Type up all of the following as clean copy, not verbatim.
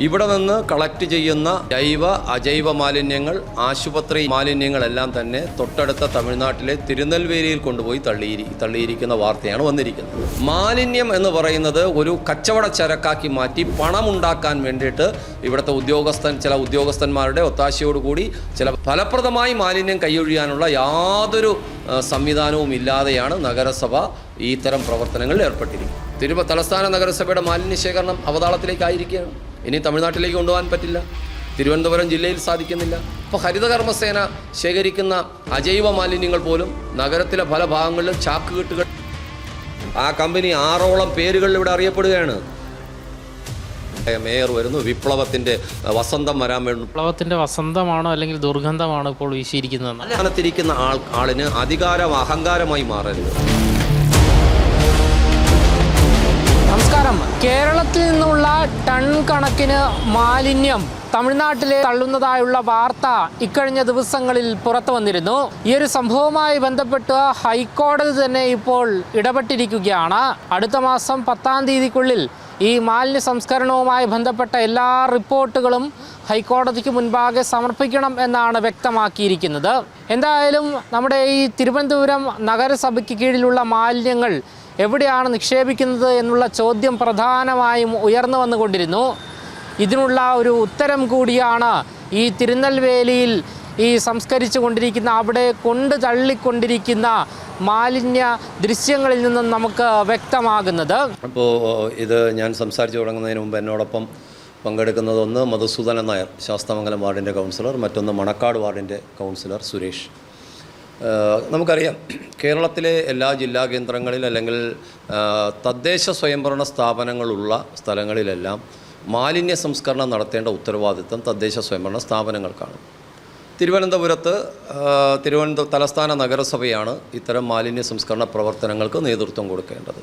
ഇവിടെ നിന്ന് കളക്ട് ചെയ്യുന്ന ജൈവ അജൈവ മാലിന്യങ്ങൾ, ആശുപത്രി മാലിന്യങ്ങളെല്ലാം തന്നെ തൊട്ടടുത്ത തമിഴ്നാട്ടിലെ തിരുനെൽവേലിയിൽ കൊണ്ടുപോയി തള്ളിയിരിക്കുന്ന വാർത്തയാണ് വന്നിരിക്കുന്നത്. മാലിന്യം എന്ന് പറയുന്നത് ഒരു കച്ചവട ചരക്കാക്കി മാറ്റി പണമുണ്ടാക്കാൻ വേണ്ടിയിട്ട് ഇവിടുത്തെ ചില ഉദ്യോഗസ്ഥന്മാരുടെ ഒത്താശയോടുകൂടി ചില ഫലപ്രദമായി മാലിന്യം കൈയൊഴിയാനുള്ള യാതൊരു സംവിധാനവും ഇല്ലാതെയാണ് നഗരസഭ ഇത്തരം പ്രവർത്തനങ്ങളിൽ ഏർപ്പെട്ടിരിക്കുന്നത്. തലസ്ഥാന നഗരസഭയുടെ മാലിന്യ ശേഖരണം അവതാളത്തിലേക്കായിരിക്കുകയാണ്. ഇനി തമിഴ്നാട്ടിലേക്ക് കൊണ്ടുപോകാൻ പറ്റില്ല, തിരുവനന്തപുരം ജില്ലയിൽ സാധിക്കുന്നില്ല. ഇപ്പോൾ ഹരിതകർമ്മസേന ശേഖരിക്കുന്ന അജൈവ മാലിന്യങ്ങൾ പോലും നഗരത്തിലെ പല ഭാഗങ്ങളിലും ചാക്കുകെട്ടുകൾ, ആ കമ്പനി 6ഓളം പേരുകളിൽ ഇവിടെ അറിയപ്പെടുകയാണ്. മേയർ വരുന്നു, വിപ്ലവത്തിൻ്റെ വസന്തം വരാൻ വേണ്ടി. വിപ്ലവത്തിൻ്റെ വസന്തമാണോ അല്ലെങ്കിൽ ദുർഗന്ധമാണോ ഇപ്പോൾ വീശിയിരിക്കുന്നത്? സ്ഥാനത്തിരിക്കുന്ന ആളിന് അഹങ്കാരമായി മാറരുത്. നമസ്കാരം. കേരളത്തിൽ നിന്നുള്ള ടൺ കണക്കിന് മാലിന്യം തമിഴ്നാട്ടിലെ തള്ളുന്നതായുള്ള വാർത്ത ഇക്കഴിഞ്ഞ ദിവസങ്ങളിൽ പുറത്തു വന്നിരുന്നു. ഈ ഒരു സംഭവവുമായി ബന്ധപ്പെട്ട് ഹൈക്കോടതി തന്നെ ഇപ്പോൾ ഇടപെട്ടിരിക്കുകയാണ്. അടുത്ത മാസം 10-ാം തീയതിക്കുള്ളിൽ ഈ മാലിന്യ സംസ്കരണവുമായി ബന്ധപ്പെട്ട എല്ലാ റിപ്പോർട്ടുകളും ഹൈക്കോടതിക്ക് മുൻപാകെ സമർപ്പിക്കണം എന്നാണ് വ്യക്തമാക്കിയിരിക്കുന്നത്. എന്തായാലും നമ്മുടെ ഈ തിരുവനന്തപുരം നഗരസഭയ്ക്ക് കീഴിലുള്ള മാലിന്യങ്ങൾ എവിടെയാണ് നിക്ഷേപിക്കുന്നത് എന്നുള്ള ചോദ്യം പ്രധാനമായും ഉയർന്നു വന്നുകൊണ്ടിരുന്നു. ഇതിനുള്ള ഒരു ഉത്തരം കൂടിയാണ് ഈ തിരുനെൽവേലിയിൽ ഈ സംസ്കരിച്ചു കൊണ്ടിരിക്കുന്ന, അവിടെ തള്ളിക്കൊണ്ടിരിക്കുന്ന മാലിന്യ ദൃശ്യങ്ങളിൽ നിന്നും നമുക്ക് വ്യക്തമാകുന്നത്. അപ്പോൾ ഇത് ഞാൻ സംസാരിച്ചു തുടങ്ങുന്നതിന് മുമ്പ് എന്നോടൊപ്പം പങ്കെടുക്കുന്നത് ഒന്ന് മധുസൂദനൻ നായർ, ശാസ്തമംഗലം വാർഡിൻ്റെ കൗൺസിലർ, മറ്റൊന്ന് മണക്കാട് വാർഡിൻ്റെ കൗൺസിലർ സുരേഷ്. നമുക്കറിയാം, കേരളത്തിലെ എല്ലാ ജില്ലാ കേന്ദ്രങ്ങളിൽ അല്ലെങ്കിൽ തദ്ദേശ സ്വയംഭരണ സ്ഥാപനങ്ങളുള്ള സ്ഥലങ്ങളിലെല്ലാം മാലിന്യ സംസ്കരണം നടത്തേണ്ട ഉത്തരവാദിത്തം തദ്ദേശ സ്വയംഭരണ സ്ഥാപനങ്ങൾക്കാണ്. തിരുവനന്തപുരത്ത് തലസ്ഥാന നഗരസഭയാണ് ഇത്തരം മാലിന്യ സംസ്കരണ പ്രവർത്തനങ്ങൾക്ക് നേതൃത്വം കൊടുക്കേണ്ടത്.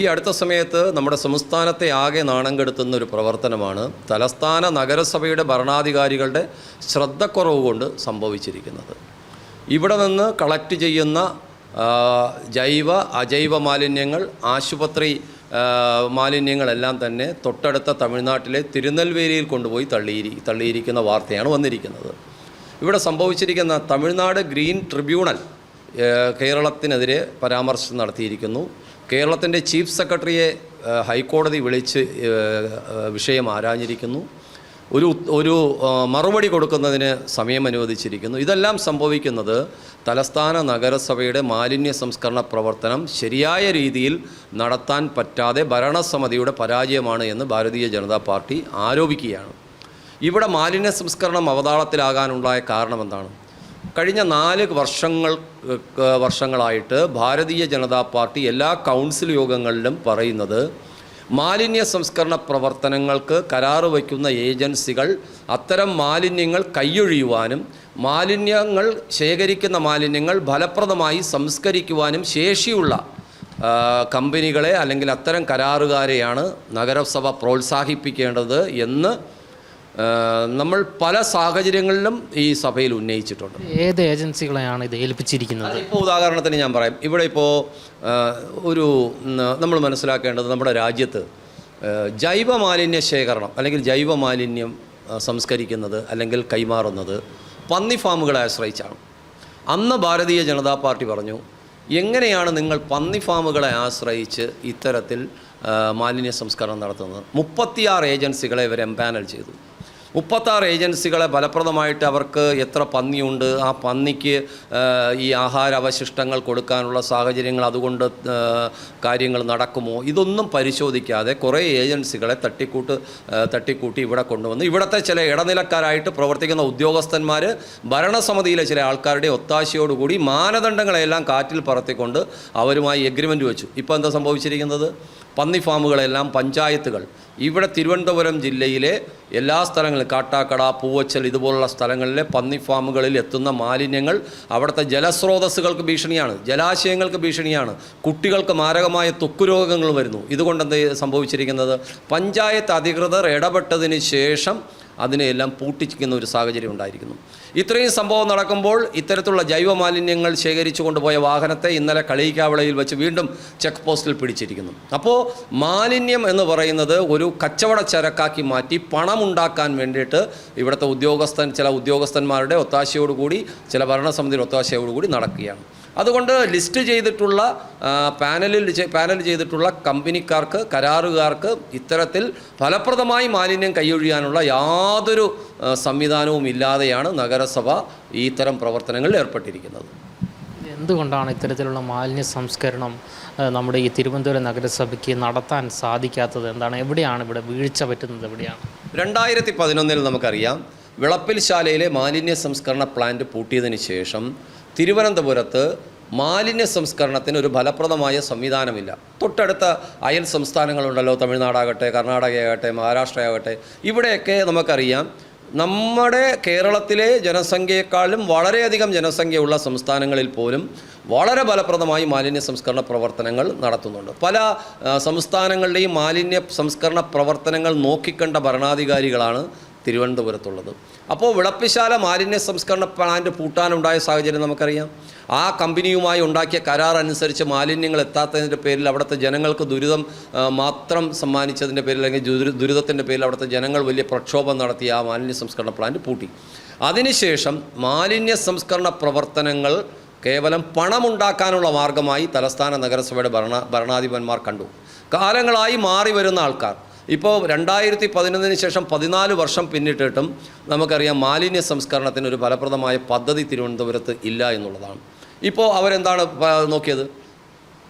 ഈ അടുത്ത സമയത്ത് നമ്മുടെ സംസ്ഥാനത്തെ ആകെ നാണം കെടുത്തുന്ന ഒരു പ്രവർത്തനമാണ് തലസ്ഥാന നഗരസഭയുടെ ഭരണാധികാരികളുടെ ശ്രദ്ധക്കുറവ് കൊണ്ട് സംഭവിച്ചിരിക്കുന്നത്. ഇവിടെ നിന്ന് കളക്ട് ചെയ്യുന്ന ജൈവ അജൈവ മാലിന്യങ്ങൾ, ആശുപത്രി മാലിന്യങ്ങളെല്ലാം തന്നെ തൊട്ടടുത്ത തമിഴ്നാട്ടിലെ തിരുനെൽവേലിയിൽ കൊണ്ടുപോയി തള്ളിയിരിക്കുന്ന വാർത്തയാണ് വന്നിരിക്കുന്നത്. ഇവിടെ സംഭവിച്ചിരിക്കുന്ന തമിഴ്നാട് ഗ്രീൻ ട്രിബ്യൂണൽ കേരളത്തിനെതിരെ പരാമർശം നടത്തിയിരിക്കുന്നു. കേരളത്തിൻ്റെ ചീഫ് സെക്രട്ടറിയെ ഹൈക്കോടതി വിളിച്ച് വിഷയം ആരാഞ്ഞിരിക്കുന്നു. ഒരു മറുപടി കൊടുക്കുന്നതിന് സമയം അനുവദിച്ചിരിക്കുന്നു. ഇതെല്ലാം സംഭവിക്കുന്നത് തലസ്ഥാന നഗരസഭയുടെ മാലിന്യ സംസ്കരണ പ്രവർത്തനം ശരിയായ രീതിയിൽ നടത്താൻ പറ്റാതെ ഭരണസമിതിയുടെ പരാജയമാണ് എന്ന് ഭാരതീയ ജനതാ പാർട്ടി ആരോപിക്കുകയാണ്. ഇവിടെ മാലിന്യ സംസ്കരണം അവതാളത്തിലാകാനുണ്ടായ കാരണം എന്താണ്? കഴിഞ്ഞ 4 വർഷങ്ങളായിട്ട് ഭാരതീയ ജനതാ പാർട്ടി എല്ലാ കൗൺസിൽ യോഗങ്ങളിലും പറയുന്നത്, മാലിന്യ സംസ്കരണ പ്രവർത്തനങ്ങൾക്ക് കരാറ് വയ്ക്കുന്ന ഏജൻസികൾ അത്തരം മാലിന്യങ്ങൾ കൈയൊഴിയുവാനും ശേഖരിക്കുന്ന മാലിന്യങ്ങൾ ഫലപ്രദമായി സംസ്കരിക്കുവാനും ശേഷിയുള്ള കമ്പനികളെ അല്ലെങ്കിൽ അത്തരം കരാറുകാരെയാണ് നഗരസഭ പ്രോത്സാഹിപ്പിക്കേണ്ടത് എന്ന് നമ്മൾ പല സാഹചര്യങ്ങളിലും ഈ സഭയിൽ ഉന്നയിച്ചിട്ടുണ്ട്. ഏത് ഏജൻസികളെയാണ് ഇത് ഏൽപ്പിച്ചിരിക്കുന്നത്? ഇപ്പോൾ ഉദാഹരണത്തിന് ഞാൻ പറയാം. ഇവിടെ ഇപ്പോൾ നമ്മൾ മനസ്സിലാക്കേണ്ടത്, നമ്മുടെ രാജ്യത്ത് ജൈവ മാലിന്യ ശേഖരണം അല്ലെങ്കിൽ ജൈവ മാലിന്യം സംസ്കരിക്കുന്നത് അല്ലെങ്കിൽ കൈമാറുന്നത് പന്നി ഫാമുകളെ ആശ്രയിച്ചാണ്. അന്ന് ഭാരതീയ ജനതാ പാർട്ടി പറഞ്ഞു, എങ്ങനെയാണ് നിങ്ങൾ പന്നി ഫാമുകളെ ആശ്രയിച്ച് ഇത്തരത്തിൽ മാലിന്യ സംസ്കരണം നടത്തുന്നത്? 36 ഏജൻസികളെ ഇവർ എംപാനൽ ചെയ്തു. 36 ഏജൻസികളെ ഫലപ്രദമായിട്ട് അവർക്ക് എത്ര പന്നിയുണ്ട്, ആ പന്നിക്ക് ഈ ആഹാര അവശിഷ്ടങ്ങൾ കൊടുക്കാനുള്ള സാഹചര്യങ്ങൾ, അതുകൊണ്ട് കാര്യങ്ങൾ നടക്കുമോ, ഇതൊന്നും പരിശോധിക്കാതെ കുറേ ഏജൻസികളെ തട്ടിക്കൂട്ടി ഇവിടെ കൊണ്ടുവന്ന് ഇവിടുത്തെ ചില ഇടനിലക്കാരായിട്ട് പ്രവർത്തിക്കുന്ന ഉദ്യോഗസ്ഥന്മാർ ഭരണസമിതിയിലെ ചില ആൾക്കാരുടെ ഒത്താശയോടുകൂടി മാനദണ്ഡങ്ങളെല്ലാം കാറ്റിൽ പറത്തിക്കൊണ്ട് അവരുമായി എഗ്രിമെൻ്റ് വെച്ചു. ഇപ്പോൾ എന്താ സംഭവിച്ചിരിക്കുന്നത്? പന്നി ഫാമുകളെല്ലാം പഞ്ചായത്തുകൾ ഇവിടെ തിരുവനന്തപുരം ജില്ലയിലെ എല്ലാ സ്ഥലങ്ങളിലും കാട്ടാക്കട, പൂവച്ചൽ ഇതുപോലുള്ള സ്ഥലങ്ങളിലെ പന്നി ഫാമുകളിൽ എത്തുന്ന മാലിന്യങ്ങൾ അവിടുത്തെ ജലസ്രോതസ്സുകൾക്ക് ഭീഷണിയാണ്, ജലാശയങ്ങൾക്ക് ഭീഷണിയാണ്, കുട്ടികൾക്ക് മാരകമായ ത്വക്ക് രോഗങ്ങൾ വരുന്നു. ഇതുകൊണ്ട് എന്ത് സംഭവിച്ചിരിക്കുന്നത്? പഞ്ചായത്ത് അധികൃതർ ഇടപെട്ടതിന് ശേഷം അതിനെയെല്ലാം പൂട്ടിക്കുന്ന ഒരു സാഹചര്യം ഉണ്ടായിരിക്കുന്നു. ഇത്രയും സംഭവം നടക്കുമ്പോൾ ഇത്തരത്തിലുള്ള ജൈവ മാലിന്യങ്ങൾ ശേഖരിച്ചു കൊണ്ടുപോയ വാഹനത്തെ ഇന്നലെ കളിയിക്കാവിളയിൽ വെച്ച് വീണ്ടും ചെക്ക് പോസ്റ്റിൽ പിടിച്ചിരിക്കുന്നു. അപ്പോൾ മാലിന്യം എന്ന് പറയുന്നത് ഒരു കച്ചവട ചരക്കാക്കി മാറ്റി പണമുണ്ടാക്കാൻ വേണ്ടിയിട്ട് ഇവിടുത്തെ ചില ഉദ്യോഗസ്ഥന്മാരുടെ ഒത്താശയോടുകൂടി, ചില ഭരണസമിതിയുടെ ഒത്താശയോടുകൂടി നടക്കുകയാണ്. അതുകൊണ്ട് ലിസ്റ്റ് ചെയ്തിട്ടുള്ള പാനൽ ചെയ്തിട്ടുള്ള കമ്പനിക്കാർക്ക്, കരാറുകാർക്ക് ഇത്തരത്തിൽ ഫലപ്രദമായി മാലിന്യം കൈയൊഴിയാനുള്ള യാതൊരു സംവിധാനവും ഇല്ലാതെയാണ് നഗരസഭ ഇത്തരം പ്രവർത്തനങ്ങളിൽ ഏർപ്പെട്ടിരിക്കുന്നത്. എന്തുകൊണ്ടാണ് ഇത്തരത്തിലുള്ള മാലിന്യ സംസ്കരണം നമ്മുടെ ഈ തിരുവനന്തപുരം നഗരസഭയ്ക്ക് നടത്താൻ സാധിക്കാത്തത്? എന്താണ്, എവിടെയാണ് ഇവിടെ വീഴ്ച പറ്റുന്നത്? എവിടെയാണ്? 2011 നമുക്കറിയാം, വിളപ്പിൽ ശാലയിലെ മാലിന്യ സംസ്കരണ പ്ലാന്റ് പൂട്ടിയതിന് ശേഷം തിരുവനന്തപുരത്ത് മാലിന്യ സംസ്കരണത്തിന് ഒരു ഫലപ്രദമായ സംവിധാനമില്ല. തൊട്ടടുത്ത അയൽ സംസ്ഥാനങ്ങളുണ്ടല്ലോ, തമിഴ്നാടാകട്ടെ, കർണാടകയാകട്ടെ, മഹാരാഷ്ട്രയാകട്ടെ, ഇവിടെയൊക്കെ നമുക്കറിയാം നമ്മുടെ കേരളത്തിലെ ജനസംഖ്യയെക്കാളും വളരെയധികം ജനസംഖ്യയുള്ള സംസ്ഥാനങ്ങളിൽ പോലും വളരെ ഫലപ്രദമായി മാലിന്യ സംസ്കരണ പ്രവർത്തനങ്ങൾ നടത്തുന്നുണ്ട്. പല സംസ്ഥാനങ്ങളുടെയും മാലിന്യ സംസ്കരണ പ്രവർത്തനങ്ങൾ നോക്കിക്കണ്ട ഭരണാധികാരികളാണ് തിരുവനന്തപുരത്തുള്ളത്. അപ്പോൾ വിളപ്പിശാല മാലിന്യ സംസ്കരണ പ്ലാന്റ് പൂട്ടാനുണ്ടായ സാഹചര്യം നമുക്കറിയാം. ആ കമ്പനിയുമായി ഉണ്ടാക്കിയ കരാർ അനുസരിച്ച് മാലിന്യങ്ങൾ എത്താത്തതിൻ്റെ പേരിൽ അവിടുത്തെ ജനങ്ങൾക്ക് ദുരിതം മാത്രം സമ്മാനിച്ചതിൻ്റെ പേരിൽ, അല്ലെങ്കിൽ ദുരിതത്തിൻ്റെ പേരിൽ അവിടുത്തെ ജനങ്ങൾ വലിയ പ്രക്ഷോഭം നടത്തി ആ മാലിന്യ സംസ്കരണ പ്ലാന്റ് പൂട്ടി. അതിനുശേഷം മാലിന്യ സംസ്കരണ പ്രവർത്തനങ്ങൾ കേവലം പണമുണ്ടാക്കാനുള്ള മാർഗമായി തലസ്ഥാന നഗരസഭയുടെ ഭരണാധിപന്മാർ കണ്ടു. കാലങ്ങളായി മാറി വരുന്ന ആൾക്കാർ ഇപ്പോൾ 2011 ശേഷം 14 വർഷം പിന്നിട്ടിട്ടും നമുക്കറിയാം മാലിന്യ സംസ്കരണത്തിന് ഒരു ഫലപ്രദമായ പദ്ധതി തിരുവനന്തപുരത്ത് ഇല്ല എന്നുള്ളതാണ്. ഇപ്പോൾ അവരെന്താണ് നോക്കിയത്?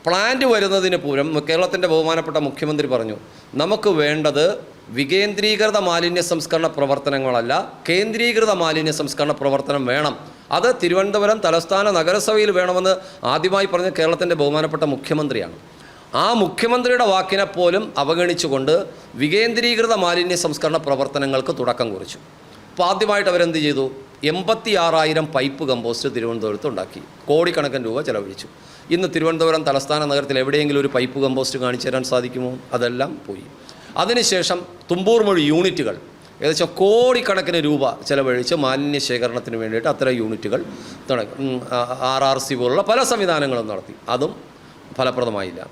പ്ലാന്റ് വരുന്നതിന് പൂരം കേരളത്തിൻ്റെ ബഹുമാനപ്പെട്ട മുഖ്യമന്ത്രി പറഞ്ഞു, നമുക്ക് വേണ്ടത് വികേന്ദ്രീകൃത മാലിന്യ സംസ്കരണ പ്രവർത്തനങ്ങളല്ല, കേന്ദ്രീകൃത മാലിന്യ സംസ്കരണ പ്രവർത്തനം വേണം. അത് തിരുവനന്തപുരം തലസ്ഥാന നഗരസഭയിൽ വേണമെന്ന് ആദ്യമായി പറഞ്ഞ കേരളത്തിൻ്റെ ബഹുമാനപ്പെട്ട മുഖ്യമന്ത്രിയാണ്. ആ മുഖ്യമന്ത്രിയുടെ വാക്കിനെ പോലും അവഗണിച്ചുകൊണ്ട് വികേന്ദ്രീകൃത മാലിന്യ സംസ്കരണ പ്രവർത്തനങ്ങൾക്ക് തുടക്കം കുറിച്ചു. അപ്പോൾ ആദ്യമായിട്ട് അവരെന്ത് ചെയ്തു? 86,000 പൈപ്പ് കമ്പോസ്റ്റ് തിരുവനന്തപുരത്ത് ഉണ്ടാക്കി, കോടിക്കണക്കിന് രൂപ ചെലവഴിച്ചു. ഇന്ന് തിരുവനന്തപുരം തലസ്ഥാന നഗരത്തിൽ എവിടെയെങ്കിലും ഒരു പൈപ്പ് കമ്പോസ്റ്റ് കാണിച്ചു തരാൻ സാധിക്കുമോ? അതെല്ലാം പോയി. അതിനുശേഷം തുമ്പൂർ മൊഴി യൂണിറ്റുകൾ ഏകദേശം കോടിക്കണക്കിന് രൂപ ചെലവഴിച്ച് മാലിന്യ ശേഖരണത്തിന് വേണ്ടിയിട്ട് അത്തരം യൂണിറ്റുകൾ RRC പോലുള്ള പല സംവിധാനങ്ങളും നടത്തി. അതും ഫലപ്രദമായില്ല.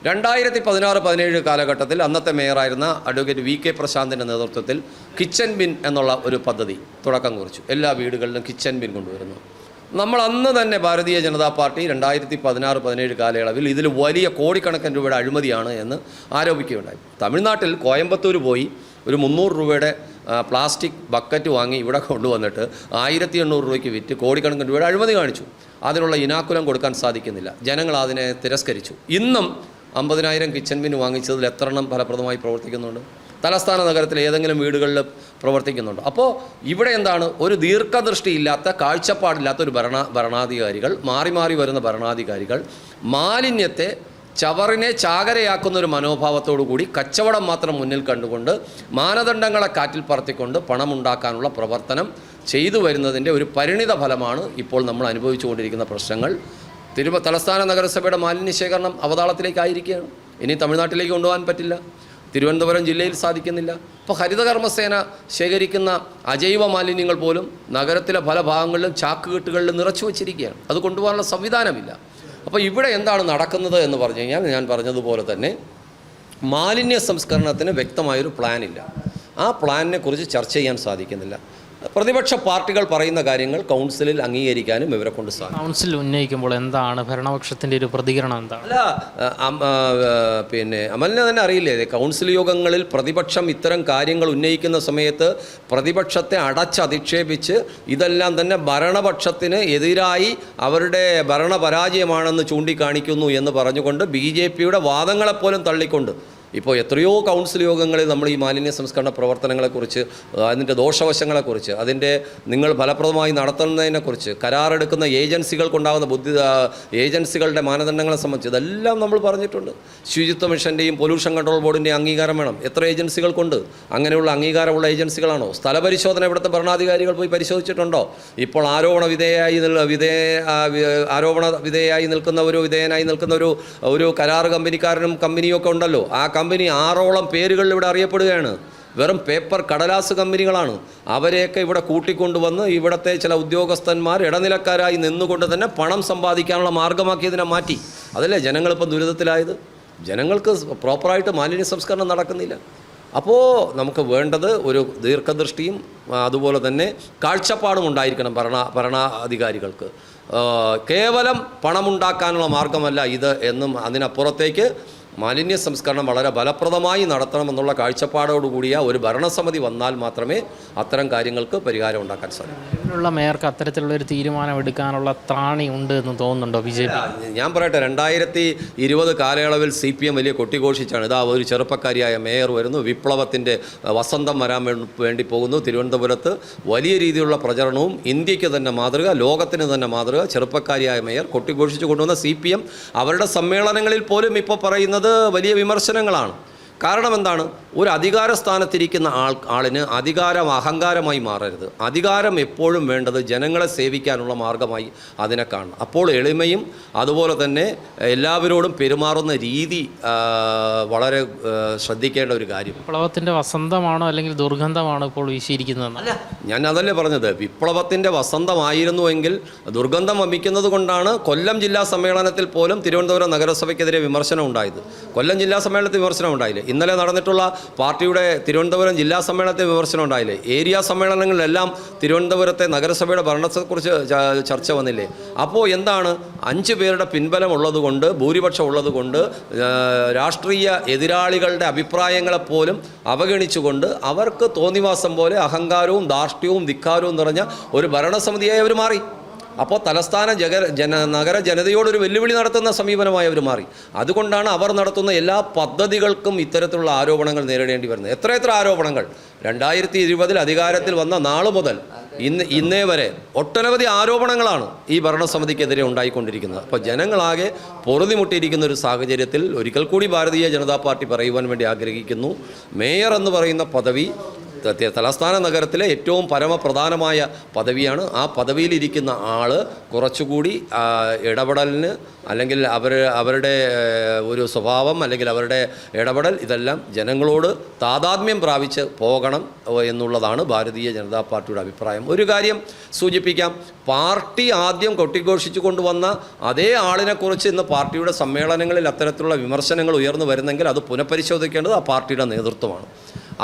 2016-17 കാലഘട്ടത്തിൽ അന്നത്തെ മേയറായിരുന്ന അഡ്വക്കേറ്റ് VK പ്രശാന്തിൻ്റെ നേതൃത്വത്തിൽ കിച്ചൻ ബിൻ എന്നുള്ള ഒരു പദ്ധതി തുടക്കം കുറിച്ചു. എല്ലാ വീടുകളിലും കിച്ചൻ ബിൻ കൊണ്ടുവരുന്നു. നമ്മൾ അന്ന് തന്നെ ഭാരതീയ ജനതാ പാർട്ടി 2016-17 കാലയളവിൽ ഇതിൽ വലിയ കോടിക്കണക്കിന് രൂപയുടെ അഴിമതിയാണ് എന്ന് ആരോപിക്കുകയുണ്ടായി. തമിഴ്നാട്ടിൽ കോയമ്പത്തൂർ പോയി ഒരു 300 രൂപയുടെ പ്ലാസ്റ്റിക് ബക്കറ്റ് വാങ്ങി ഇവിടെ കൊണ്ടുവന്നിട്ട് 1,800 രൂപയ്ക്ക് വിറ്റ് കോടിക്കണക്കിന് രൂപയുടെ അഴിമതി കാണിച്ചു. അതിനുള്ള ഇനാക്കുലം കൊടുക്കാൻ സാധിക്കുന്നില്ല. ജനങ്ങൾ അതിനെ തിരസ്കരിച്ചു. ഇന്നും 50,000 കിച്ചൻ ബിൻ വാങ്ങിച്ചതിൽ എത്ര എണ്ണം ഫലപ്രദമായി പ്രവർത്തിക്കുന്നുണ്ട്? തലസ്ഥാന നഗരത്തിൽ ഏതെങ്കിലും വീടുകളിൽ പ്രവർത്തിക്കുന്നുണ്ട്? അപ്പോൾ ഇവിടെ എന്താണ്, ഒരു ദീർഘദൃഷ്ടിയില്ലാത്ത, കാഴ്ചപ്പാടില്ലാത്ത ഒരു ഭരണാധികാരികൾ, മാറി മാറി വരുന്ന ഭരണാധികാരികൾ മാലിന്യത്തെ ചവറിനെ ചാകരയാക്കുന്ന ഒരു മനോഭാവത്തോടു കൂടി കച്ചവടം മാത്രം മുന്നിൽ കണ്ടുകൊണ്ട് മാനദണ്ഡങ്ങളെ കാറ്റിൽ പറത്തിക്കൊണ്ട് പണമുണ്ടാക്കാനുള്ള പ്രവർത്തനം ചെയ്തു വരുന്നതിൻ്റെ ഒരു പരിണിത ഫലമാണ് ഇപ്പോൾ നമ്മൾ അനുഭവിച്ചുകൊണ്ടിരിക്കുന്ന പ്രശ്നങ്ങൾ. തലസ്ഥാന നഗരസഭയുടെ മാലിന്യ ശേഖരണം അവതാളത്തിലേക്കായിരിക്കുകയാണ്. ഇനി തമിഴ്നാട്ടിലേക്ക് കൊണ്ടുപോകാൻ പറ്റില്ല, തിരുവനന്തപുരം ജില്ലയിൽ സാധിക്കുന്നില്ല. ഇപ്പോൾ ഹരിതകർമ്മസേന ശേഖരിക്കുന്ന അജൈവ മാലിന്യങ്ങൾ പോലും നഗരത്തിലെ പല ഭാഗങ്ങളിലും ചാക്കുകെട്ടുകളിൽ നിറച്ചു വച്ചിരിക്കുകയാണ്. അത് കൊണ്ടുപോകാനുള്ള സംവിധാനമില്ല. അപ്പോൾ ഇവിടെ എന്താണ് നടക്കുന്നത് എന്ന് പറഞ്ഞു കഴിഞ്ഞാൽ, ഞാൻ പറഞ്ഞതുപോലെ തന്നെ മാലിന്യ സംസ്കരണത്തിന് വ്യക്തമായൊരു പ്ലാനില്ല. ആ പ്ലാനിനെ കുറിച്ച് ചർച്ച ചെയ്യാൻ സാധിക്കുന്നില്ല. പ്രതിപക്ഷ പാർട്ടികൾ പറയുന്ന കാര്യങ്ങൾ കൗൺസിലിൽ അംഗീകരിക്കാനും ഇവരെ കൊണ്ട് സാധിക്കും. കൗൺസിൽ ഉന്നയിക്കുമ്പോൾ എന്താണ് ഭരണപക്ഷത്തിൻ്റെ ഒരു പ്രതികരണം? എന്താണ്? അല്ല, അമലിനെ തന്നെ അറിയില്ലേ, കൗൺസിൽ യോഗങ്ങളിൽ പ്രതിപക്ഷം ഇത്തരം കാര്യങ്ങൾ ഉന്നയിക്കുന്ന സമയത്ത് പ്രതിപക്ഷത്തെ അടച്ചധിക്ഷേപിച്ച് ഇതെല്ലാം തന്നെ ഭരണപക്ഷത്തിന് എതിരായി അവരുടെ ഭരണപരാജയമാണെന്ന് ചൂണ്ടിക്കാണിക്കുന്നു എന്ന് പറഞ്ഞുകൊണ്ട് BJPയുടെ വാദങ്ങളെപ്പോലും തള്ളിക്കൊണ്ട് ഇപ്പോൾ എത്രയോ കൗൺസിൽ യോഗങ്ങളിൽ നമ്മൾ ഈ മാലിന്യ സംസ്കരണ പ്രവർത്തനങ്ങളെക്കുറിച്ച്, അതിൻ്റെ ദോഷവശങ്ങളെക്കുറിച്ച്, അതിൻ്റെ നിങ്ങൾ ഫലപ്രദമായി നടത്തുന്നതിനെക്കുറിച്ച്, കരാറെടുക്കുന്ന ഏജൻസികൾക്കുണ്ടാകുന്ന ഏജൻസികളുടെ മാനദണ്ഡങ്ങളെ സംബന്ധിച്ച് ഇതെല്ലാം നമ്മൾ പറഞ്ഞിട്ടുണ്ട്. ശുചിത്വ മിഷൻ്റെയും പൊല്യൂഷൻ കൺട്രോൾ ബോർഡിൻ്റെയും അംഗീകാരം വേണം. എത്ര ഏജൻസികൾക്കുണ്ട്? അങ്ങനെയുള്ള അംഗീകാരമുള്ള ഏജൻസികളാണോ? സ്ഥലപരിശോധന ഇവിടുത്തെ ഭരണാധികാരികൾ പോയി പരിശോധിച്ചിട്ടുണ്ടോ? ഇപ്പോൾ വിധേയനായി നിൽക്കുന്ന ഒരു കരാർ കമ്പനിക്കാരനും കമ്പനിയൊക്കെ ഉണ്ടല്ലോ. ആ കമ്പനി 6ഓളം പേരുകളിൽ ഇവിടെ അറിയപ്പെടുകയാണ്. വെറും പേപ്പർ കടലാസ് കമ്പനികളാണ്. അവരെയൊക്കെ ഇവിടെ കൂട്ടിക്കൊണ്ടുവന്ന് ഇവിടുത്തെ ചില ഉദ്യോഗസ്ഥന്മാർ ഇടനിലക്കാരായി നിന്നുകൊണ്ട് തന്നെ പണം സമ്പാദിക്കാനുള്ള മാർഗമാക്കിയതിനെ മാറ്റി. അതല്ലേ ജനങ്ങളിപ്പോൾ ദുരിതത്തിലായത്. ജനങ്ങൾക്ക് പ്രോപ്പറായിട്ട് മാലിന്യ സംസ്കരണം നടക്കുന്നില്ല. അപ്പോൾ നമുക്ക് വേണ്ടത് ഒരു ദീർഘദൃഷ്ടിയും അതുപോലെ തന്നെ കാഴ്ചപ്പാടും ഉണ്ടായിരിക്കണം ഭരണാധികാരികൾക്ക്. കേവലം പണമുണ്ടാക്കാനുള്ള മാർഗമല്ല ഇത് എന്നും അതിനപ്പുറത്തേക്ക് മാലിന്യ സംസ്കരണം വളരെ ഫലപ്രദമായി നടത്തണമെന്നുള്ള കാഴ്ചപ്പാടോടുകൂടിയ ഒരു ഭരണസമിതി വന്നാൽ മാത്രമേ അത്തരം കാര്യങ്ങൾക്ക് പരിഹാരം ഉണ്ടാക്കാൻ സാധിക്കൂ. ഇതിനുള്ള മേയർക്ക് അത്തരത്തിലുള്ളൊരു തീരുമാനം എടുക്കാനുള്ള ത്രാണി ഉണ്ട് എന്ന് തോന്നുന്നുണ്ടോ BJP? ഞാൻ പറയട്ടെ, 2020 കാലയളവിൽ CPM വലിയ കൊട്ടിഘോഷിച്ചാണ്. ഇതാ ഒരു ചെറുപ്പക്കാരിയായ മേയർ വരുന്നു, വിപ്ലവത്തിൻ്റെ വസന്തം വരാൻ വേണ്ടി പോകുന്നു. തിരുവനന്തപുരത്ത് വലിയ രീതിയിലുള്ള പ്രചരണവും ഇന്ത്യക്ക് തന്നെ മാതൃക, ലോകത്തിന് തന്നെ മാതൃക ചെറുപ്പക്കാരിയായ മേയർ കൊട്ടിഘോഷിച്ചു കൊണ്ടുവന്ന CPM അവരുടെ സമ്മേളനങ്ങളിൽ പോലും ഇപ്പോൾ പറയുന്നത് വലിയ വിമർശനങ്ങളാണ്. കാരണം എന്താണ്? ഒരു അധികാര സ്ഥാനത്തിരിക്കുന്ന ആളിന് അധികാരം അഹങ്കാരമായി മാറരുത്. അധികാരം എപ്പോഴും വേണ്ടത് ജനങ്ങളെ സേവിക്കാനുള്ള മാർഗമായി അതിനെ കാണണം. അപ്പോൾ എളിമയും അതുപോലെ തന്നെ എല്ലാവരോടും പെരുമാറുന്ന രീതി വളരെ ശ്രദ്ധിക്കേണ്ട ഒരു കാര്യം. വിപ്ലവത്തിൻ്റെ വസന്തമാണോ അല്ലെങ്കിൽ ദുർഗന്ധമാണോ ഇപ്പോൾ വീശിയിരിക്കുന്നത്? അല്ല, ഞാൻ അതല്ലേ പറഞ്ഞത്. വിപ്ലവത്തിൻ്റെ വസന്തമായിരുന്നുവെങ്കിൽ ദുർഗന്ധം വമിക്കുന്നത് കൊണ്ടാണ് കൊല്ലം ജില്ലാ സമ്മേളനത്തിൽ പോലും തിരുവനന്തപുരം നഗരസഭയ്ക്കെതിരെ വിമർശനം ഉണ്ടായത്. കൊല്ലം ജില്ലാ സമ്മേളനത്തിൽ വിമർശനം ഉണ്ടായില്ലേ? ഇന്നലെ നടന്നിട്ടുള്ള പാർട്ടിയുടെ തിരുവനന്തപുരം ജില്ലാ സമ്മേളനത്തിൽ വിമർശനം ഉണ്ടായില്ലേ? ഏരിയ സമ്മേളനങ്ങളിലെല്ലാം തിരുവനന്തപുരത്തെ നഗരസഭയുടെ ഭരണത്തെക്കുറിച്ച് ചർച്ച വന്നില്ലേ? അപ്പോൾ എന്താണ്? 5 പേരുടെ പിൻബലം ഉള്ളതുകൊണ്ട്, ഭൂരിപക്ഷം ഉള്ളതുകൊണ്ട് രാഷ്ട്രീയ എതിരാളികളുടെ അഭിപ്രായങ്ങളെപ്പോലും അവഗണിച്ചുകൊണ്ട് അവർക്ക് തോന്നിവാസം പോലെ അഹങ്കാരവും ധാർഷ്ട്യവും ധിക്കാരവും നിറഞ്ഞ ഒരു ഭരണസമിതിയായി അവർ മാറി. അപ്പോൾ തലസ്ഥാന നഗര ജനതയോടൊരു വെല്ലുവിളി നടത്തുന്ന സമീപനമായി അവർ മാറി. അതുകൊണ്ടാണ് അവർ നടത്തുന്ന എല്ലാ പദ്ധതികൾക്കും ഇത്തരത്തിലുള്ള ആരോപണങ്ങൾ നേരിടേണ്ടി വരുന്നത്. എത്ര ആരോപണങ്ങൾ 2020 അധികാരത്തിൽ വന്ന നാൾ മുതൽ ഇന്നേ വരെ ഒട്ടനവധി ആരോപണങ്ങളാണ് ഈ ഭരണസമിതിക്കെതിരെ ഉണ്ടായിക്കൊണ്ടിരിക്കുന്നത്. അപ്പോൾ ജനങ്ങളാകെ പൊറുതിമുട്ടിയിരിക്കുന്ന ഒരു സാഹചര്യത്തിൽ ഒരിക്കൽ കൂടി ഭാരതീയ ജനതാ പാർട്ടി പറയുവാൻ വേണ്ടി ആഗ്രഹിക്കുന്നു, മേയർ എന്ന് പറയുന്ന പദവി തലസ്ഥാന നഗരത്തിലെ ഏറ്റവും പരമപ്രധാനമായ പദവിയാണ്. ആ പദവിയിലിരിക്കുന്ന ആൾ കുറച്ചുകൂടി ഇടപെടലിന് അല്ലെങ്കിൽ അവരുടെ ഒരു സ്വഭാവം അല്ലെങ്കിൽ അവരുടെ ഇടപെടൽ ഇതെല്ലാം ജനങ്ങളോട് താതാത്മ്യം പ്രാപിച്ച് പോകണം എന്നുള്ളതാണ് ഭാരതീയ ജനതാ പാർട്ടിയുടെ അഭിപ്രായം. ഒരു കാര്യം സൂചിപ്പിക്കാം, പാർട്ടി ആദ്യം കൊട്ടിഘോഷിച്ചു കൊണ്ടുവന്ന അതേ ആളിനെക്കുറിച്ച് ഇന്ന് പാർട്ടിയുടെ സമ്മേളനങ്ങളിൽ അത്തരത്തിലുള്ള വിമർശനങ്ങൾ ഉയർന്നു വരുന്നെങ്കിൽ അത് പുനഃപരിശോധിക്കേണ്ടത് ആ പാർട്ടിയുടെ നേതൃത്വമാണ്.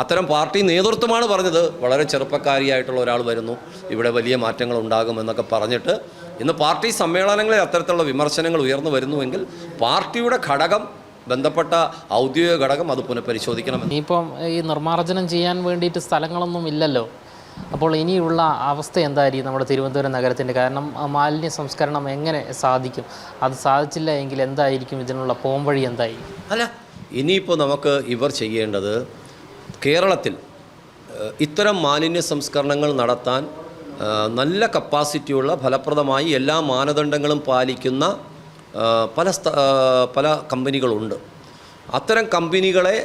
അത്തരം പാർട്ടി നേതൃത്വമാണ് പറഞ്ഞത് വളരെ ചെറുപ്പക്കാരിയായിട്ടുള്ള ഒരാൾ വരുന്നു, ഇവിടെ വലിയ മാറ്റങ്ങൾ ഉണ്ടാകുമെന്നൊക്കെ പറഞ്ഞിട്ട് ഇന്ന് പാർട്ടി സമ്മേളനങ്ങളിൽ അത്തരത്തിലുള്ള വിമർശനങ്ങൾ ഉയർന്നു വരുന്നുവെങ്കിൽ പാർട്ടിയുടെ ഘടകം, ബന്ധപ്പെട്ട ഔദ്യോഗിക ഘടകം അത് പുനഃപരിശോധിക്കണം. ഇനിയിപ്പം ഈ നിർമ്മാർജ്ജനം ചെയ്യാൻ വേണ്ടിയിട്ട് സ്ഥലങ്ങളൊന്നും ഇല്ലല്ലോ. അപ്പോൾ ഇനിയുള്ള അവസ്ഥ എന്തായിരിക്കും നമ്മുടെ തിരുവനന്തപുരം നഗരത്തിൻ്റെ? കാരണം മാലിന്യ സംസ്കരണം എങ്ങനെ സാധിക്കും? അത് സാധിച്ചില്ല എങ്കിൽ എന്തായിരിക്കും ഇതിനുള്ള പോംവഴി എന്തായിരിക്കും? അല്ല, ഇനിയിപ്പോൾ നമുക്ക് ഇവർ ചെയ്യേണ്ടത് കേരളത്തിൽ ഇത്തരം മാലിന്യ സംസ്കരണങ്ങൾ നടത്താൻ നല്ല കപ്പാസിറ്റിയുള്ള, ഫലപ്രദമായി എല്ലാ മാനദണ്ഡങ്ങളും പാലിക്കുന്ന പല കമ്പനികളുണ്ട്. അത്തരം കമ്പനികളെ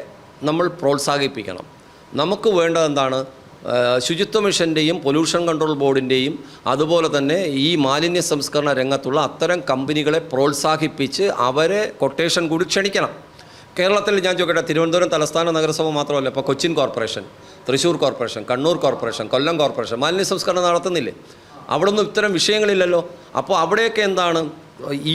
നമ്മൾ പ്രോത്സാഹിപ്പിക്കണം. നമുക്ക് വേണ്ടത് എന്താണ്? ശുചിത്വ മിഷൻ്റെയും പൊല്യൂഷൻ കൺട്രോൾ ബോർഡിൻ്റെയും അതുപോലെ തന്നെ ഈ മാലിന്യ സംസ്കരണ രംഗത്തുള്ള അത്തരം കമ്പനികളെ പ്രോത്സാഹിപ്പിച്ച് അവരെ കൊട്ടേഷൻ കൂടി ക്ഷണിക്കണം. കേരളത്തിൽ ഞാൻ ചോദിക്കട്ടെ, തിരുവനന്തപുരം തലസ്ഥാന നഗരസഭ മാത്രമല്ല, ഇപ്പോൾ Cochin corporation, Thrissur corporation, Kannur corporation, Kollam corporation മാലിന്യ സംസ്കരണം നടത്തുന്നില്ലേ? അവിടെ ഒന്നും ഇത്തരം വിഷയങ്ങളില്ലല്ലോ. അപ്പോൾ അവിടെയൊക്കെ എന്താണ്?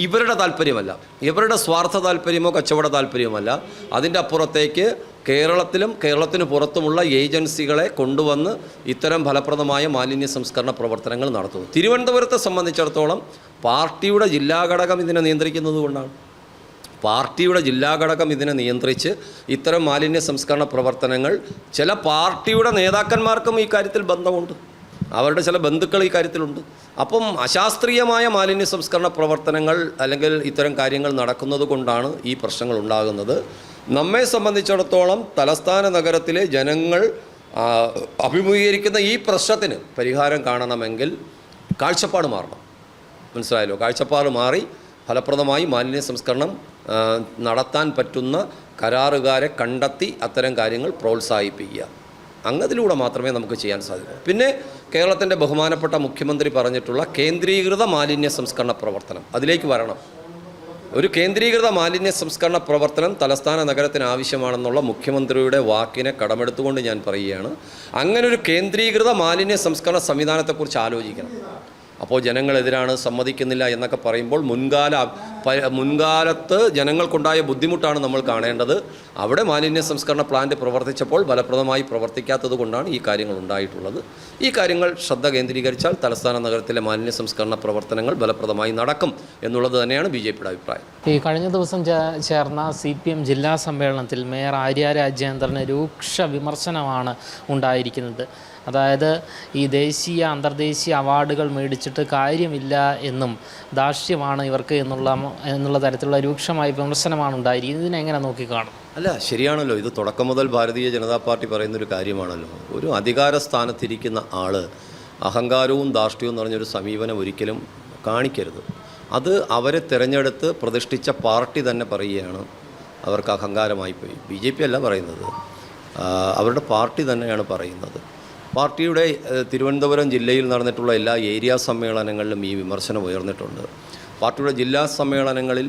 ഇവരുടെ താല്പര്യമല്ല, ഇവരുടെ സ്വാർത്ഥ താല്പര്യമോ കച്ചവട താല്പര്യമല്ല, അതിൻ്റെ അപ്പുറത്തേക്ക് കേരളത്തിലും കേരളത്തിന് പുറത്തുമുള്ള ഏജൻസികളെ കൊണ്ടുവന്ന് ഇത്തരം ഫലപ്രദമായ മാലിന്യ സംസ്കരണ പ്രവർത്തനങ്ങൾ നടത്തുന്നു. തിരുവനന്തപുരത്തെ സംബന്ധിച്ചിടത്തോളം പാർട്ടിയുടെ ജില്ലാ ഘടകം ഇതിനെ നിയന്ത്രിക്കുന്നത് കൊണ്ടാണ്. പാർട്ടിയുടെ ജില്ലാ ഘടകം ഇതിനെ നിയന്ത്രിച്ച് ഇത്തരം മാലിന്യ സംസ്കരണ പ്രവർത്തനങ്ങൾ, ചില പാർട്ടിയുടെ നേതാക്കന്മാർക്കും ഈ കാര്യത്തിൽ ബന്ധമുണ്ട്, അവരുടെ ചില ബന്ധുക്കൾ ഈ കാര്യത്തിലുണ്ട്. അപ്പം അശാസ്ത്രീയമായ മാലിന്യ സംസ്കരണ പ്രവർത്തനങ്ങൾ അല്ലെങ്കിൽ ഇത്തരം കാര്യങ്ങൾ നടക്കുന്നത് കൊണ്ടാണ് ഈ പ്രശ്നങ്ങൾ ഉണ്ടാകുന്നത്. നമ്മെ സംബന്ധിച്ചിടത്തോളം തലസ്ഥാന നഗരത്തിലെ ജനങ്ങൾ അഭിമുഖീകരിക്കുന്ന ഈ പ്രശ്നത്തിന് പരിഹാരം കാണണമെങ്കിൽ കാഴ്ചപ്പാട് മാറണം. മനസ്സിലായല്ലോ? കാഴ്ചപ്പാട് മാറി ഫലപ്രദമായി മാലിന്യ സംസ്കരണം നടത്താൻ പറ്റുന്ന കരാറുകാരെ കണ്ടെത്തി അത്തരം കാര്യങ്ങൾ പ്രോത്സാഹിപ്പിക്കുക. അങ്ങതിലൂടെ മാത്രമേ നമുക്ക് ചെയ്യാൻ സാധിക്കൂ. പിന്നെ കേരളത്തിൻ്റെ ബഹുമാനപ്പെട്ട മുഖ്യമന്ത്രി പറഞ്ഞിട്ടുള്ള കേന്ദ്രീകൃത മാലിന്യ സംസ്കരണ പ്രവർത്തനം, അതിലേക്ക് വരണം. ഒരു കേന്ദ്രീകൃത മാലിന്യ സംസ്കരണ പ്രവർത്തനം തലസ്ഥാന നഗരത്തിന് ആവശ്യമാണെന്നുള്ള മുഖ്യമന്ത്രിയുടെ വാക്കിനെ കടമെടുത്തുകൊണ്ട് ഞാൻ പറയുകയാണ്. അങ്ങനൊരു കേന്ദ്രീകൃത മാലിന്യ സംസ്കരണ സംവിധാനത്തെക്കുറിച്ച് ആലോചിക്കണം. അപ്പോൾ ജനങ്ങളെതിരാണ്, സമ്മതിക്കുന്നില്ല എന്നൊക്കെ പറയുമ്പോൾ മുൻകാലത്ത് ജനങ്ങൾക്കുണ്ടായ ബുദ്ധിമുട്ടാണ് നമ്മൾ കാണേണ്ടത്. അവിടെ മാലിന്യ സംസ്കരണ പ്ലാന്റ് പ്രവർത്തിച്ചപ്പോൾ ഫലപ്രദമായി പ്രവർത്തിക്കാത്തത് കൊണ്ടാണ് ഈ കാര്യങ്ങൾ ഉണ്ടായിട്ടുള്ളത്. ഈ കാര്യങ്ങൾ ശ്രദ്ധ കേന്ദ്രീകരിച്ചാൽ തലസ്ഥാന നഗരത്തിലെ മാലിന്യ സംസ്കരണ പ്രവർത്തനങ്ങൾ ഫലപ്രദമായി നടക്കും എന്നുള്ളത് തന്നെയാണ് BJPയുടെ അഭിപ്രായം. ഈ കഴിഞ്ഞ ദിവസം ചേർന്ന CPM ജില്ലാ സമ്മേളനത്തിൽ മേയർ ആര്യ രാജേന്ദ്രന് രൂക്ഷ വിമർശനമാണ് ഉണ്ടായിരിക്കുന്നത്. അതായത് ഈ ദേശീയ അന്തർദേശീയ അവാർഡുകൾ മേടിച്ചിട്ട് കാര്യമില്ല എന്നും ധാർഷ്ട്യമാണ് ഇവർക്ക് എന്നുള്ള തരത്തിലുള്ള രൂക്ഷമായ വിമർശനമാണ് ഉണ്ടായിരിക്കുന്നത്. ഇതിനെങ്ങനെ നോക്കിക്കാണും? അല്ല, ശരിയാണല്ലോ. ഇത് തുടക്കം മുതൽ ഭാരതീയ ജനതാ പാർട്ടി പറയുന്നൊരു കാര്യമാണല്ലോ. ഒരു അധികാര സ്ഥാനത്തിരിക്കുന്ന ആൾ അഹങ്കാരവും ധാർഷ്ട്യവും എന്ന് പറഞ്ഞൊരു സമീപനം ഒരിക്കലും കാണിക്കരുത്. അത് അവരെ തിരഞ്ഞെടുത്ത് പ്രതിഷ്ഠിച്ച പാർട്ടി തന്നെ പറയുകയാണ് അവർക്ക് അഹങ്കാരമായി പോയി. BJP അല്ല പറയുന്നത്, അവരുടെ പാർട്ടി തന്നെയാണ് പറയുന്നത്. പാർട്ടിയുടെ തിരുവനന്തപുരം ജില്ലയിൽ നടന്നിട്ടുള്ള എല്ലാ ഏരിയ സമ്മേളനങ്ങളിലും ഈ വിമർശനം ഉയർന്നിട്ടുണ്ട്. പാർട്ടിയുടെ ജില്ലാ സമ്മേളനങ്ങളിൽ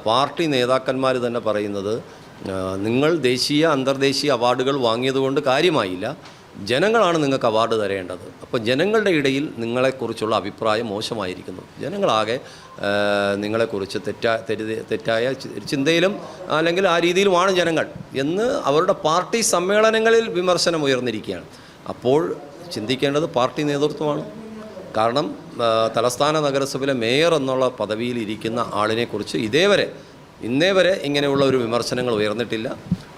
പാർട്ടി നേതാക്കന്മാർ തന്നെ പറയുന്നത്, നിങ്ങൾ ദേശീയ അന്തർദേശീയ അവാർഡുകൾ വാങ്ങിയതുകൊണ്ട് കാര്യമായില്ല, ജനങ്ങളാണ് നിങ്ങൾക്ക് അവാർഡ് തരേണ്ടത്. അപ്പോൾ ജനങ്ങളുടെ ഇടയിൽ നിങ്ങളെക്കുറിച്ചുള്ള അഭിപ്രായം മോശമായിരിക്കുന്നു. ജനങ്ങളാകെ നിങ്ങളെക്കുറിച്ച് തെറ്റായ ചിന്തയിലും അല്ലെങ്കിൽ ആ രീതിയിലുമാണ് ജനങ്ങൾ എന്ന് അവരുടെ പാർട്ടി സമ്മേളനങ്ങളിൽ വിമർശനം ഉയർന്നിരിക്കുകയാണ്. അപ്പോൾ ചിന്തിക്കേണ്ടത് പാർട്ടി നേതൃത്വമാണ്. കാരണം തലസ്ഥാന നഗരസഭയിലെ മേയർ എന്നുള്ള പദവിയിൽ ഇരിക്കുന്ന ആളിനെക്കുറിച്ച് ഇന്നേ വരെ ഇങ്ങനെയുള്ള ഒരു വിമർശനങ്ങൾ ഉയർന്നിട്ടില്ല.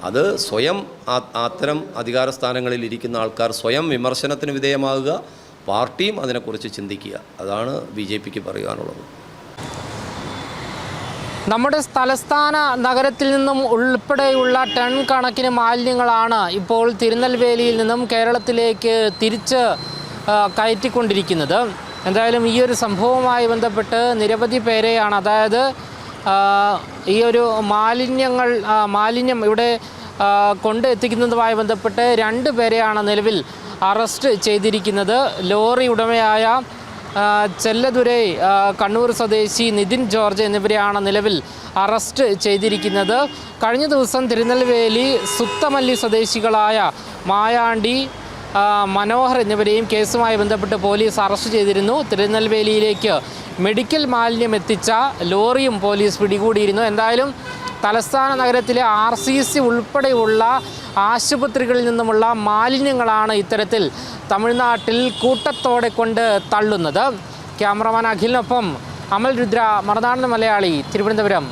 അത് സ്വയം അത്തരം അധികാര സ്ഥാനങ്ങളിൽ ഇരിക്കുന്ന ആൾക്കാർ സ്വയം വിമർശനത്തിന് വിധേയമാകുക, പാർട്ടിയും അതിനെക്കുറിച്ച് ചിന്തിക്കുക. അതാണ് BJPക്ക് പറയുവാനുള്ളത്. നമ്മുടെ തലസ്ഥാന നഗരത്തിൽ നിന്നും ഉൾപ്പെടെയുള്ള ടൺ കണക്കിന് മാലിന്യങ്ങളാണ് ഇപ്പോൾ തിരുനെൽവേലിയിൽ നിന്നും കേരളത്തിലേക്ക് തിരിച്ച് കയറ്റിക്കൊണ്ടിരിക്കുന്നത്. എന്തായാലും ഈ ഒരു സംഭവവുമായി ബന്ധപ്പെട്ട് നിരവധി പേരെയാണ്, അതായത് ഈ ഒരു മാലിന്യം ഇവിടെ കൊണ്ടെത്തിക്കുന്നതുമായി ബന്ധപ്പെട്ട് 2 പേരെയാണ് നിലവിൽ അറസ്റ്റ് ചെയ്തിരിക്കുന്നത്. ലോറി ഉടമയായ ചെല്ലദുരൈ കണ്ണൂർ സ്വദേശി നിതിൻ ജോർജ് എന്നിവരെയാണ് നിലവിൽ അറസ്റ്റ് ചെയ്തിരിക്കുന്നത്. കഴിഞ്ഞ ദിവസം തിരുനെൽവേലി സുത്തമല്ലി സ്വദേശികളായ മായാണ്ടി, മനോഹർ എന്നിവരെയും കേസുമായി ബന്ധപ്പെട്ട് പോലീസ് അറസ്റ്റ് ചെയ്തിരുന്നു. തിരുനെൽവേലിയിലേക്ക് മെഡിക്കൽ മാലിന്യം എത്തിച്ച ലോറിയും പോലീസ് പിടികൂടിയിരുന്നു. എന്തായാലും തലസ്ഥാന നഗരത്തിലെ RCC ഉൾപ്പെടെയുള്ള ആശുപത്രികളിൽ നിന്നുമുള്ള മാലിന്യങ്ങളാണ് ഇത്തരത്തിൽ തമിഴ്നാട്ടിൽ കൂട്ടത്തോടെ കൊണ്ട് തള്ളുന്നത്. ക്യാമറമാൻ അഖിലിനൊപ്പം അമൽ രുദ്ര, മറുനാടൻ മലയാളി, തിരുവനന്തപുരം.